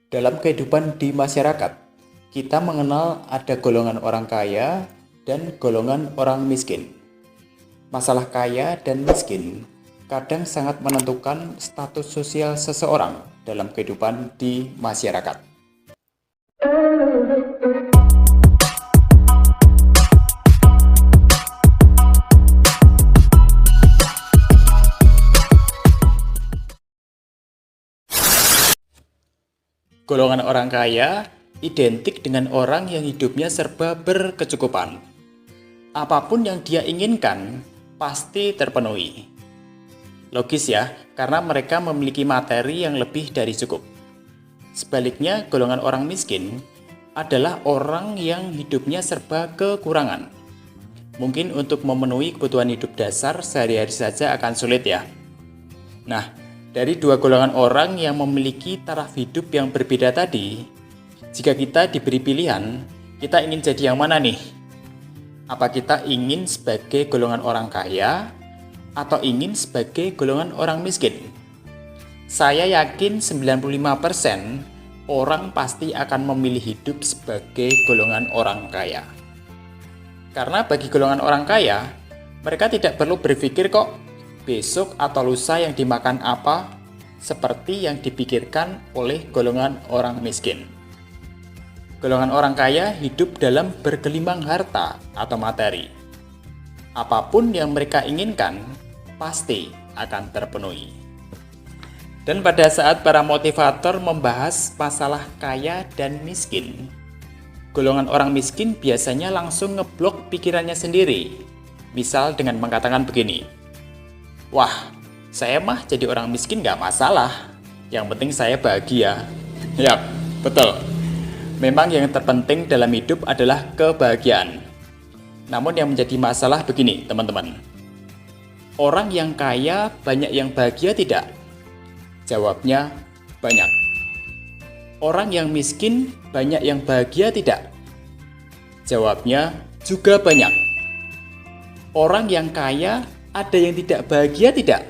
Dalam kehidupan di masyarakat, kita mengenal ada golongan orang kaya dan golongan orang miskin. Masalah kaya dan miskin kadang sangat menentukan status sosial seseorang dalam kehidupan di masyarakat. Golongan orang kaya identik dengan orang yang hidupnya serba berkecukupan. Apapun yang dia inginkan pasti terpenuhi. Logis ya, karena mereka memiliki materi yang lebih dari cukup. Sebaliknya, golongan orang miskin adalah orang yang hidupnya serba kekurangan. Mungkin untuk memenuhi kebutuhan hidup dasar sehari-hari saja akan sulit ya. Nah, dari dua golongan orang yang memiliki taraf hidup yang berbeda tadi, jika kita diberi pilihan, kita ingin jadi yang mana nih? Apa kita ingin sebagai golongan orang kaya atau ingin sebagai golongan orang miskin? Saya yakin 95% orang pasti akan memilih hidup sebagai golongan orang kaya. Karena bagi golongan orang kaya, mereka tidak perlu berpikir kok besok atau lusa yang dimakan apa seperti yang dipikirkan oleh golongan orang miskin. Golongan orang kaya hidup dalam bergelimang harta atau materi. Apapun yang mereka inginkan pasti akan terpenuhi. Dan pada saat para motivator membahas masalah kaya dan miskin, golongan orang miskin biasanya langsung ngeblok pikirannya sendiri. Misal dengan mengatakan begini, "Wah, saya mah jadi orang miskin gak masalah. Yang penting saya bahagia." Yap, betul. Memang yang terpenting dalam hidup adalah kebahagiaan. Namun yang menjadi masalah begini, teman-teman. Orang yang kaya banyak yang bahagia tidak? Jawabnya banyak. Orang yang miskin banyak yang bahagia tidak? Jawabnya juga banyak. Orang yang kaya ada yang tidak bahagia tidak?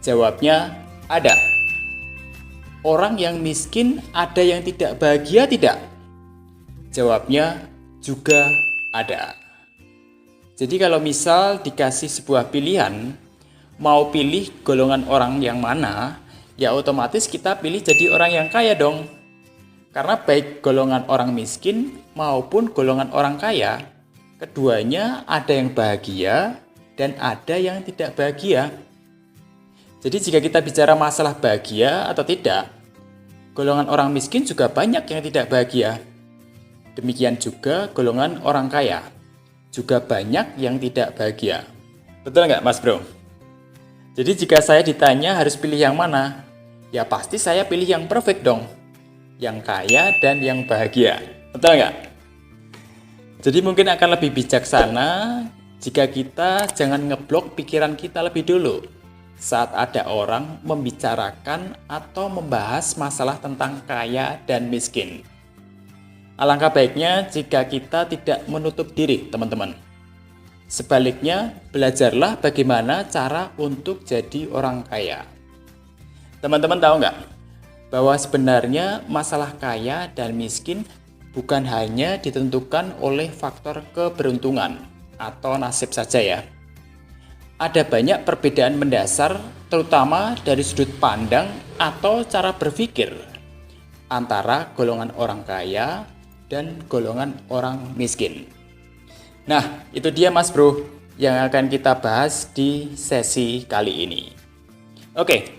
Jawabnya ada. Orang yang miskin ada yang tidak bahagia tidak? Jawabnya juga ada. Jadi kalau misal dikasih sebuah pilihan, mau pilih golongan orang yang mana, ya otomatis kita pilih jadi orang yang kaya dong. Karena baik golongan orang miskin maupun golongan orang kaya, keduanya ada yang bahagia dan ada yang tidak bahagia. Jadi jika kita bicara masalah bahagia atau tidak, golongan orang miskin juga banyak yang tidak bahagia. Demikian juga golongan orang kaya, juga banyak yang tidak bahagia. Betul nggak Mas Bro? Jadi jika saya ditanya harus pilih yang mana, ya pasti saya pilih yang perfect dong. Yang kaya dan yang bahagia. Betul nggak? Jadi mungkin akan lebih bijaksana jika kita jangan ngeblok pikiran kita lebih dulu saat ada orang membicarakan atau membahas masalah tentang kaya dan miskin. Alangkah baiknya jika kita tidak menutup diri, teman-teman. Sebaliknya, belajarlah bagaimana cara untuk jadi orang kaya. Teman-teman tahu nggak? Bahwa sebenarnya masalah kaya dan miskin bukan hanya ditentukan oleh faktor keberuntungan atau nasib saja ya. Ada banyak perbedaan mendasar, terutama dari sudut pandang atau cara berpikir antara golongan orang kaya dan golongan orang miskin. Nah, itu dia Mas Bro yang akan kita bahas di sesi kali ini. Oke,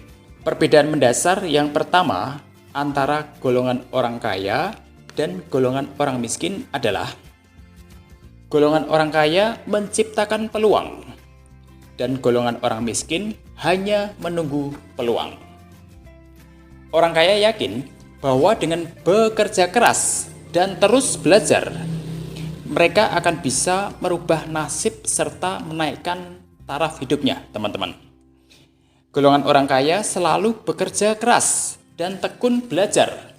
perbedaan mendasar yang pertama antara golongan orang kaya dan golongan orang miskin adalah golongan orang kaya menciptakan peluang dan golongan orang miskin hanya menunggu peluang. Orang kaya yakin bahwa dengan bekerja keras dan terus belajar, mereka akan bisa merubah nasib serta menaikkan taraf hidupnya, teman-teman. Golongan orang kaya selalu bekerja keras dan tekun belajar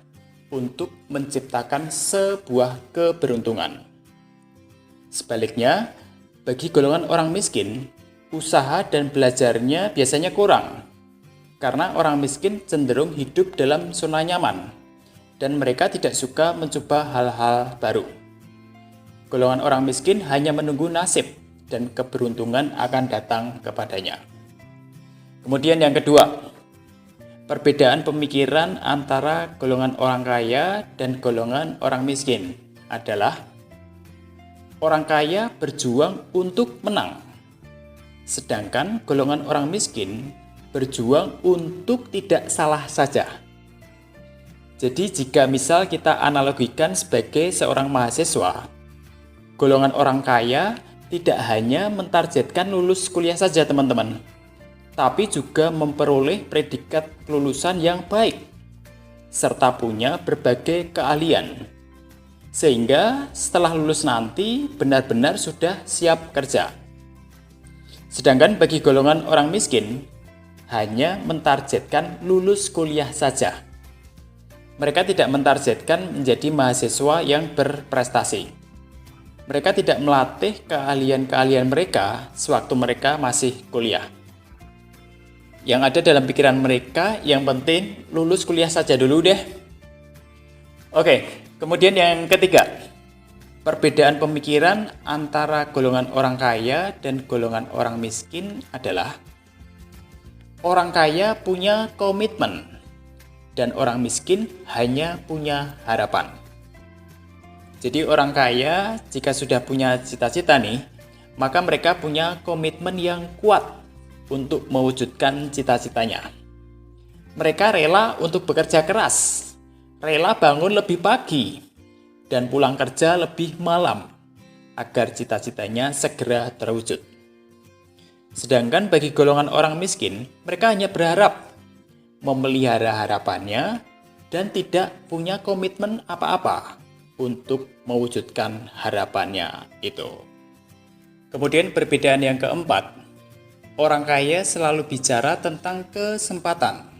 untuk menciptakan sebuah keberuntungan. Sebaliknya, bagi golongan orang miskin, usaha dan belajarnya biasanya kurang, karena orang miskin cenderung hidup dalam zona nyaman dan mereka tidak suka mencoba hal-hal baru. Golongan orang miskin hanya menunggu nasib dan keberuntungan akan datang kepadanya. Kemudian yang kedua, perbedaan pemikiran antara golongan orang kaya dan golongan orang miskin adalah orang kaya berjuang untuk menang, sedangkan golongan orang miskin berjuang untuk tidak salah saja. Jadi jika misal kita analogikan sebagai seorang mahasiswa, golongan orang kaya tidak hanya mentargetkan lulus kuliah saja teman-teman, tapi juga memperoleh predikat kelulusan yang baik, serta punya berbagai keahlian. Sehingga setelah lulus nanti benar-benar sudah siap kerja. Sedangkan bagi golongan orang miskin, hanya mentargetkan lulus kuliah saja. Mereka tidak mentargetkan menjadi mahasiswa yang berprestasi. Mereka tidak melatih keahlian-keahlian mereka sewaktu mereka masih kuliah. Yang ada dalam pikiran mereka, yang penting lulus kuliah saja dulu deh. Oke, kemudian yang ketiga, perbedaan pemikiran antara golongan orang kaya dan golongan orang miskin adalah orang kaya punya komitmen dan orang miskin hanya punya harapan. Jadi orang kaya jika sudah punya cita-cita nih, maka mereka punya komitmen yang kuat untuk mewujudkan cita-citanya. Mereka rela untuk bekerja keras, rela bangun lebih pagi, dan pulang kerja lebih malam agar cita-citanya segera terwujud. Sedangkan bagi golongan orang miskin, mereka hanya berharap, memelihara harapannya, dan tidak punya komitmen apa-apa untuk mewujudkan harapannya itu. Kemudian perbedaan yang keempat, orang kaya selalu bicara tentang kesempatan,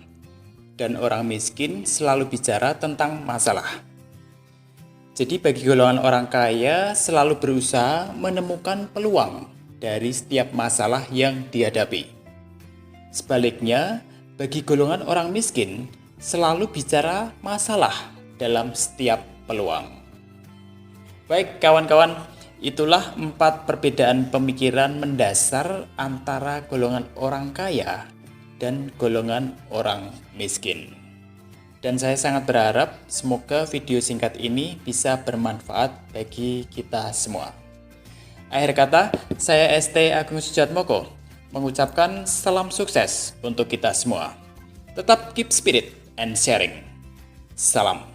dan orang miskin selalu bicara tentang masalah. Jadi bagi golongan orang kaya selalu berusaha menemukan peluang dari setiap masalah yang dihadapi. Sebaliknya, bagi golongan orang miskin selalu bicara masalah dalam setiap peluang. Baik kawan-kawan, itulah 4 perbedaan pemikiran mendasar antara golongan orang kaya dan golongan orang miskin. Dan saya sangat berharap semoga video singkat ini bisa bermanfaat bagi kita semua. Akhir kata, saya ST Agung Sujatmoko mengucapkan salam sukses untuk kita semua. Tetap keep spirit and sharing. Salam.